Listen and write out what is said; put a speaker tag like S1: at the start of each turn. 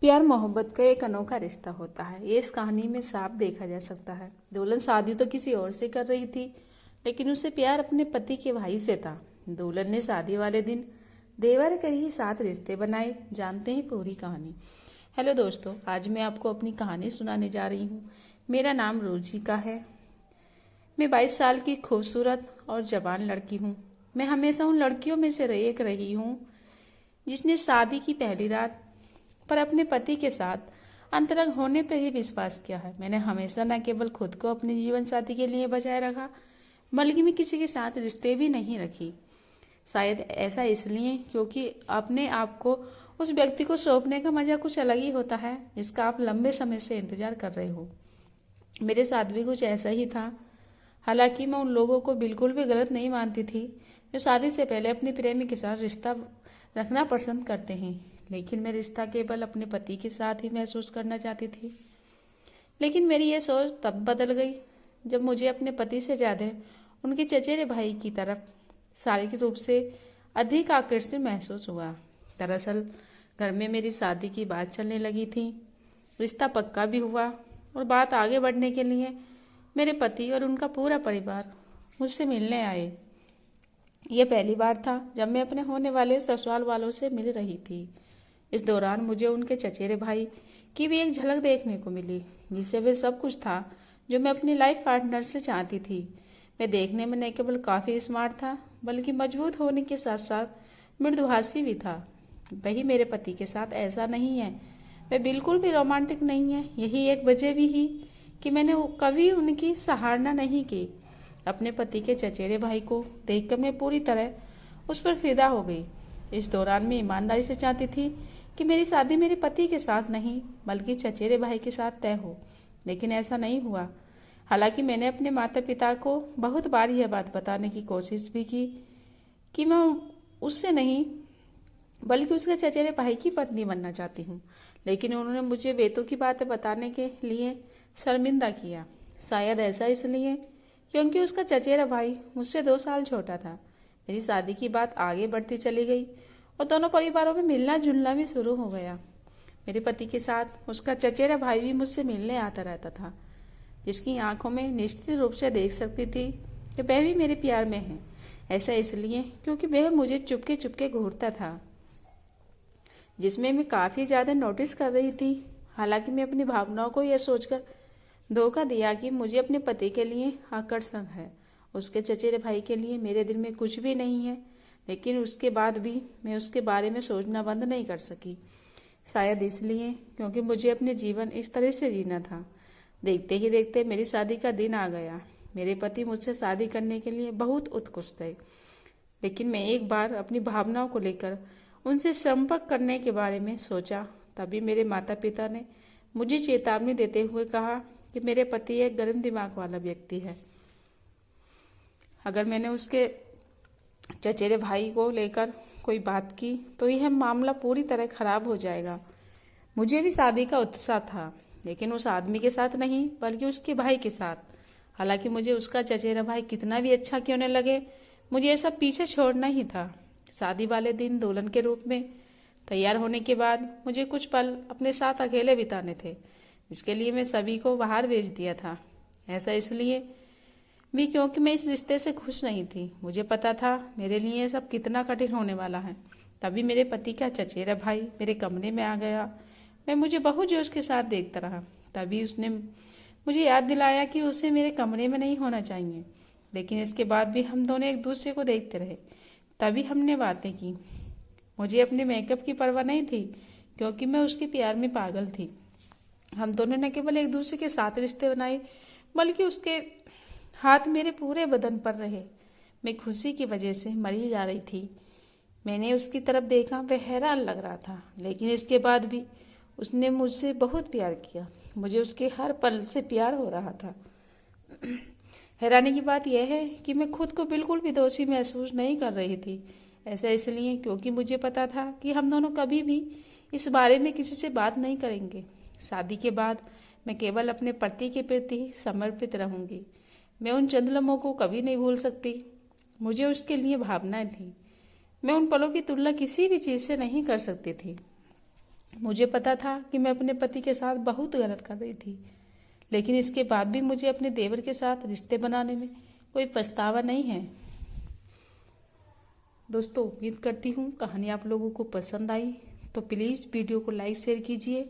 S1: प्यार मोहब्बत का एक अनोखा रिश्ता होता है। ये इस कहानी में साफ देखा जा सकता है। दुल्हन शादी तो किसी और से कर रही थी, लेकिन उसे प्यार अपने पति के भाई से था। दुल्हन ने शादी वाले दिन देवर कर ही 7 रिश्ते बनाए। जानते हैं पूरी कहानी। हेलो दोस्तों, आज मैं आपको अपनी कहानी सुनाने जा रही हूँ। मेरा नाम रुचिका है। मैं 22 साल की खूबसूरत और जवान लड़की हूँ। मैं हमेशा उन लड़कियों में से एक रही हूँ जिसने शादी की पहली रात पर अपने पति के साथ अंतरंग होने पर ही विश्वास किया है। मैंने हमेशा न केवल खुद को अपने जीवन साथी के लिए बचाए रखा, बल्कि मैं किसी के साथ रिश्ते भी नहीं रखी। शायद ऐसा इसलिए क्योंकि अपने आप को उस व्यक्ति को सौंपने का मजा कुछ अलग ही होता है, जिसका आप लंबे समय से इंतजार कर रहे हो। मेरे साथ भी कुछ ऐसा ही था। हालांकि मैं उन लोगों को बिल्कुल भी गलत नहीं मानती थी जो शादी से पहले अपने प्रेमी के साथ रिश्ता रखना पसंद करते हैं, लेकिन मैं रिश्ता केवल अपने पति के साथ ही महसूस करना चाहती थी। लेकिन मेरी यह सोच तब बदल गई जब मुझे अपने पति से ज्यादा उनके चचेरे भाई की तरफ शारीरिक रूप से अधिक आकर्षण महसूस हुआ। दरअसल घर में मेरी शादी की बात चलने लगी थी। रिश्ता पक्का भी हुआ और बात आगे बढ़ने के लिए मेरे पति और उनका पूरा परिवार मुझसे मिलने आए। यह पहली बार था जब मैं अपने होने वाले ससुराल वालों से मिल रही थी। इस दौरान मुझे उनके चचेरे भाई की भी एक झलक देखने को मिली, जिससे वे सब कुछ था जो मैं अपनी लाइफ पार्टनर से चाहती थी। मैं देखने में न केवल काफी स्मार्ट था, बल्कि मजबूत होने के साथ साथ मृदुभाषी भी था। वही मेरे पति के साथ ऐसा नहीं है। वे बिल्कुल भी रोमांटिक नहीं है। यही एक वजह भी ही कि मैंने कभी उनकी सराहना नहीं की। अपने पति के चचेरे भाई को देखकर मैं पूरी तरह उस पर फिदा हो गई। इस दौरान मैं ईमानदारी से चाहती थी कि मेरी शादी मेरे पति के साथ नहीं, बल्कि चचेरे भाई के साथ तय हो, लेकिन ऐसा नहीं हुआ। हालांकि मैंने अपने माता पिता को बहुत बार यह बात बताने की कोशिश भी की कि मैं उससे नहीं, बल्कि उसके चचेरे भाई की पत्नी बनना चाहती हूँ, लेकिन उन्होंने मुझे वेतों की बातें बताने के लिए शर्मिंदा किया। शायद ऐसा इसलिए क्योंकि उसका चचेरा भाई मुझसे 2 साल छोटा था। मेरी शादी की बात आगे बढ़ती चली गई और दोनों परिवारों में मिलना जुलना भी शुरू हो गया। मेरे पति के साथ उसका चचेरा भाई भी मुझसे मिलने आता रहता था, जिसकी आंखों में निश्चित रूप से देख सकती थी कि वह भी मेरे प्यार में है। ऐसा इसलिए क्योंकि वह मुझे चुपके चुपके घूरता था, जिसमें मैं काफी ज्यादा नोटिस कर रही थी। हालांकि मैं अपनी भावनाओं को यह सोचकर धोखा दिया कि मुझे अपने पति के लिए आकर्षण है, उसके चचेरे भाई के लिए मेरे दिल में कुछ भी नहीं है। लेकिन उसके बाद भी मैं उसके बारे में सोचना बंद नहीं कर सकी। शायद इसलिए क्योंकि मुझे अपने जीवन इस तरह से जीना था। देखते ही देखते मेरी शादी का दिन आ गया। मेरे पति मुझसे शादी करने के लिए बहुत उत्सुक थे, लेकिन मैं एक बार अपनी भावनाओं को लेकर उनसे संपर्क करने के बारे में सोचा। तभी मेरे माता पिता ने मुझे चेतावनी देते हुए कहा कि मेरे पति एक गर्म दिमाग वाला व्यक्ति है। अगर मैंने उसके चचेरे भाई को लेकर कोई बात की तो यह मामला पूरी तरह खराब हो जाएगा। मुझे भी शादी का उत्साह था, लेकिन उस आदमी के साथ नहीं, बल्कि उसके भाई के साथ। हालांकि मुझे उसका चचेरा भाई कितना भी अच्छा क्यों न लगे, मुझे यह सब पीछे छोड़ना ही था। शादी वाले दिन दुल्हन के रूप में तैयार होने के बाद मुझे कुछ पल अपने साथ अकेले बिताने थे, जिसके लिए मैं सभी को बाहर भेज दिया था। ऐसा इसलिए भी क्योंकि मैं इस रिश्ते से खुश नहीं थी। मुझे पता था मेरे लिए यह सब कितना कठिन होने वाला है। तभी मेरे पति का चचेरा भाई मेरे कमरे में आ गया। मैं मुझे बहुत जोश के साथ देखता रहा। तभी उसने मुझे याद दिलाया कि उसे मेरे कमरे में नहीं होना चाहिए, लेकिन इसके बाद भी हम दोनों एक दूसरे को देखते रहे। तभी हमने बातें की। मुझे अपने मेकअप की परवाह नहीं थी, क्योंकि मैं उसके प्यार में पागल थी। हम दोनों न केवल एक दूसरे के साथ रिश्ते बनाए, बल्कि उसके हाथ मेरे पूरे बदन पर रहे। मैं खुशी की वजह से मरी जा रही थी। मैंने उसकी तरफ देखा, वह हैरान लग रहा था, लेकिन इसके बाद भी उसने मुझसे बहुत प्यार किया। मुझे उसके हर पल से प्यार हो रहा था। हैरानी की बात यह है कि मैं खुद को बिल्कुल भी दोषी महसूस नहीं कर रही थी। ऐसा इसलिए क्योंकि मुझे पता था कि हम दोनों कभी भी इस बारे में किसी से बात नहीं करेंगे। शादी के बाद मैं केवल अपने पति के प्रति समर्पित रहूंगी। मैं उन चंद लम्हों को कभी नहीं भूल सकती। मुझे उसके लिए भावनाएं थी। मैं उन पलों की तुलना किसी भी चीज से नहीं कर सकती थी। मुझे पता था कि मैं अपने पति के साथ बहुत गलत कर रही थी, लेकिन इसके बाद भी मुझे अपने देवर के साथ रिश्ते बनाने में कोई पछतावा नहीं है। दोस्तों, उम्मीद करती हूँ कहानी आप लोगों को पसंद आई, तो प्लीज़ वीडियो को लाइक शेयर कीजिए